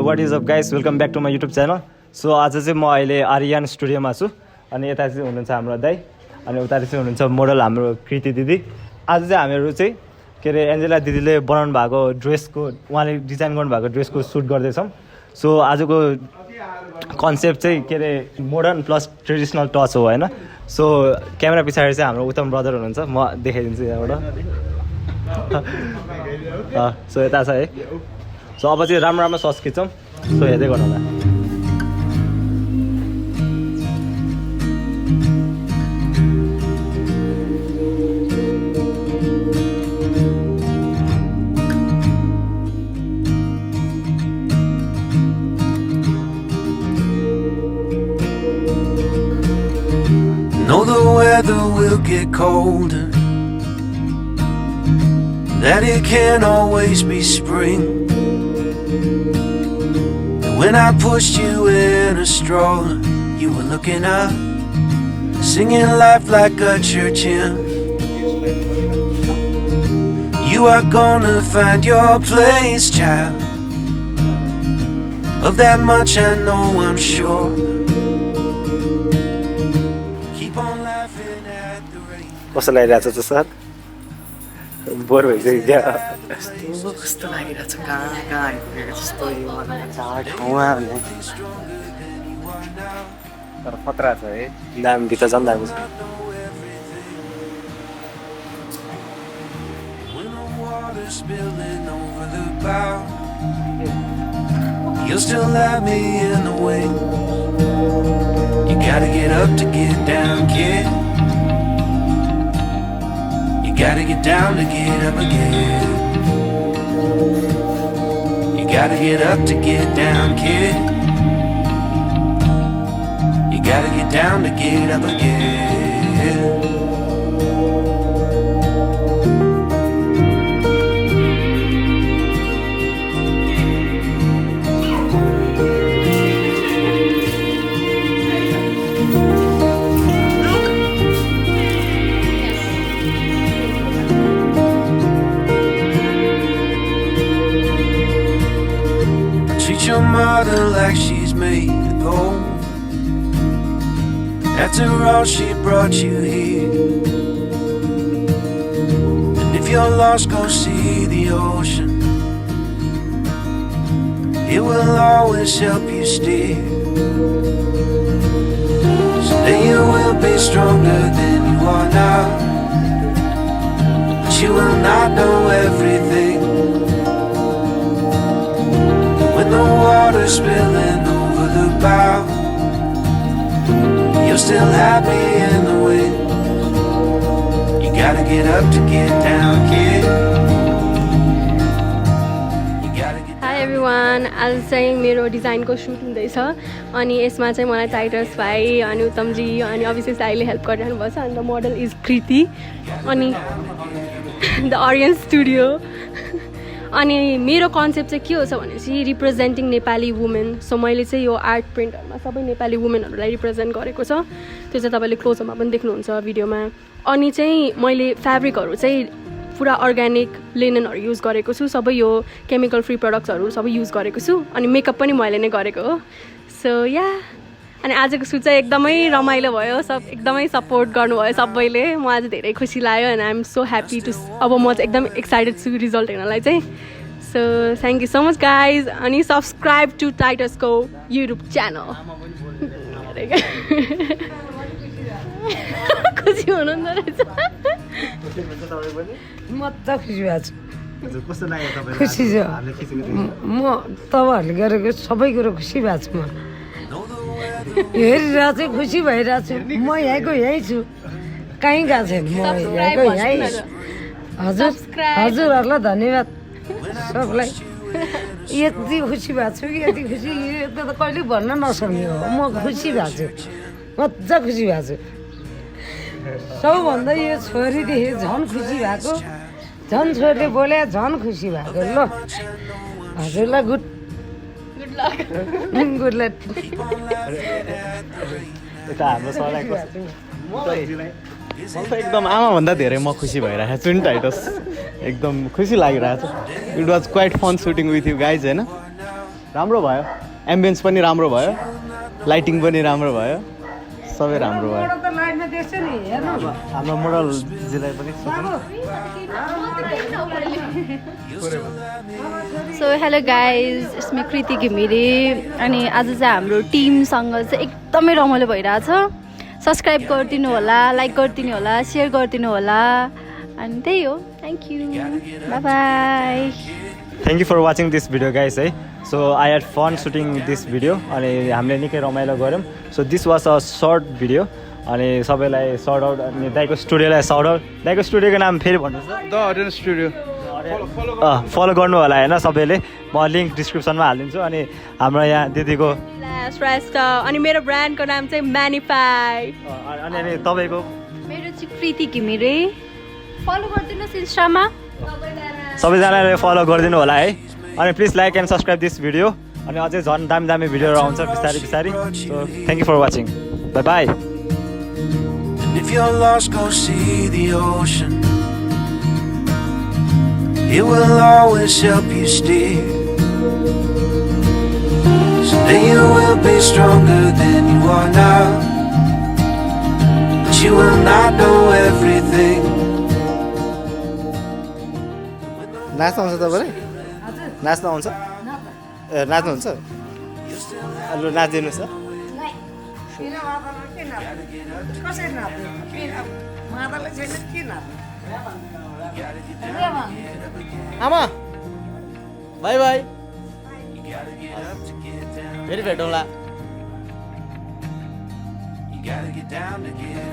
Hello what is up guys welcome back to my YouTube channel so आज चाहिँ म अहिले आर्यन स्टुडियोमा छु अनि यता चाहिँ हुनुहुन्छ हाम्रो दाइ अनि उता चाहिँ हुनुहुन्छ मोडल हाम्रो कृति दिदी आज चाहिँ हामीहरू चाहिँ के अरे एन्जेला दिदीले बनाउनु भएको ड्रेसको उहाँले डिजाइन गर्नुभएको ड्रेसको सुट गर्दैछौँ सो आजको कन्सेप्ट चाहिँ के अरे मोडर्न प्लस ट्रेडिसनल टच हो होइन सो क्यामेरा पछाडि चाहिँ हाम्रो उत्तम ब्रदर हुनुहुन्छ म देखाइदिन्छु यहाँबाट सो यता छ है सो अब चाहिँ राम्रो राम्रो सस खिच्छौँ सो हेर्दै गर्नु होला Know the weather will get colder, that it can't always be spring. And when I pushed you in a stroller, you were looking up, singing life like a church hymn. You are gonna find your place, child. Of that much I know, I'm sure. कस्तो लागिरहेछ त sir bore भइसक्यो क्या कस्तो लागिरहेछ कहाँ आइपुगेको जस्तो ठाउँमा भने तर खतरा छ है दाम भित्र झन् दामी छ You still have me in the way. You gotta get up to get down, kid. You gotta get down to get up again. You gotta get up to get down, kid. You gotta get down to get up again. Your mother like she's made of gold. After all, she brought you here. And if you're lost, go see the ocean. It will always help you steer. Someday you will be stronger than you are now, but you will not know everything. When the water's spilling over the bow, you're still happy in the wind. You gotta get up to get down, kid. Hi everyone, आज चाहिँ मेरो डिजाइनको suit हुँदैछ अनि यसमा चाहिँ मलाई Titus भाइ अनि उत्तमजी अनि अभिषेक दाइले हेल्प गरिरहनु भएको छ अनि द मोडल इज कृति अनि द आर्यन स्टुडियो अनि मेरो कन्सेप्ट चाहिँ के हो छ भनेपछि रिप्रेजेन्टिङ नेपाली वुमेन सो मैले चाहिँ यो आर्ट प्रिन्टहरूमा सबै नेपाली वुमेनहरूलाई रिप्रेजेन्ट गरेको छ त्यो चाहिँ तपाईँले क्लोजमा पनि देख्नुहुन्छ भिडियोमा अनि चाहिँ मैले फ्याब्रिकहरू चाहिँ पुरा अर्ग्यानिक लिननहरू युज गरेको छु सबै यो केमिकल फ्री प्रडक्ट्सहरू सबै युज गरेको छु अनि मेकअप पनि मैले नै गरेको हो सो या अनि आजको सुट चाहिँ एकदमै रमाइलो भयो सब एकदमै सपोर्ट गर्नुभयो सबैले म आज धेरै खुसी लाग्यो and I am so happy to अब म चाहिँ एकदम एक्साइटेड छु रिजल्ट हेर्नलाई चाहिँ so thank you so much guys अनि सब्सक्राइब टु टाइटसको युट्युब च्यानल खुसी हुनुहुँदो रहेछ म त खुसी भएको छु कस्तो लाग्यो तपाईलाई खुसी छु म तपाईँहरूले गरेको सबै कुरो खुसी भएको छु म हेरिरहेको चाहिँ खुसी भइरहेको छु म यहीँको यहीँ छु कहीँ गएको छैन म यहीँको यहीँ हजुर हजुरहरूलाई धन्यवाद सबलाई यति खुसी भएको छु कि यति खुसी यो त कहिले भन्न नसक्ने हो म खुसी भएको छु मजा खुसी भएको छु सबभन्दा यो छोरीदेखि झन् खुसी भएको झन् छोरीले बोले झन् खुसी भएको ल हजुरलाई गुड लक यता हाम्रो सरलाई एकदम आमाभन्दा धेरै म खुसी भइरहेको छु नि टाइटस एकदम खुसी लागिरहेको छ it was quite fun shooting with you guys होइन राम्रो भयो एम्बियन्स पनि राम्रो भयो लाइटिङ पनि राम्रो भयो सबै राम्रो भयो मोडल त लाइटमा देख्छ नि हेर्नु हाम्रो मोडलजीलाई पनि सो हेलो गाइज यसमा कृति घिमिरे अनि आज चाहिँ हाम्रो टिमसँग चाहिँ एकदमै रमाइलो भइरहेछ सब्सक्राइब गरिदिनु होला लाइक गरिदिनु होला सेयर गरिदिनु होला अनि त्यही हो thank you bye bye thank you for watching this video guys hey so I had fun shooting this video अनि हामीले निकै रमाइलो गऱ्यौँ so this was a short video अनि सबैलाई सर्ट आउट अनि दाइको स्टुडियोलाई सर्ट आउट दाइको स्टुडियोको नाम फेरि भन्नुहोस् फलो गर्नु होला होइन सबैले म लिङ्क डिस्क्रिप्सनमा हालिदिन्छु अनि हाम्रो यहाँ दिदीको श्रेष्ठ अनि मेरो ब्रान्डको नाम चाहिँ म्यानिफाई अनि तपाईँको मेरो चाहिँ कृति घिमिरे फलो गरिदिनुहोस् इन्स्टामा सबैजनाले फलो गरिदिनु होला है अनि please like and subscribe this video अनि अझै झन् दामी दामी भिडियोहरू आउँछ बिस्तारै बिस्तारै so thank you for watching bye bye And if you're lost, go see the ocean. It will always help you steer. Someday you will be stronger than you are now, but you will not know everything. नाच्न आउँछ तपाईँलाई नाच्न आउँछ ए नाच्नुहुन्छ लु नाचिदिनुहोस् त किन मातालाई किन नाच्नु कसरी नाच्नु किन मातालाई छैन किन नाच्नु आमा बाई बाई फेरि भेटौँला You gotta get down to get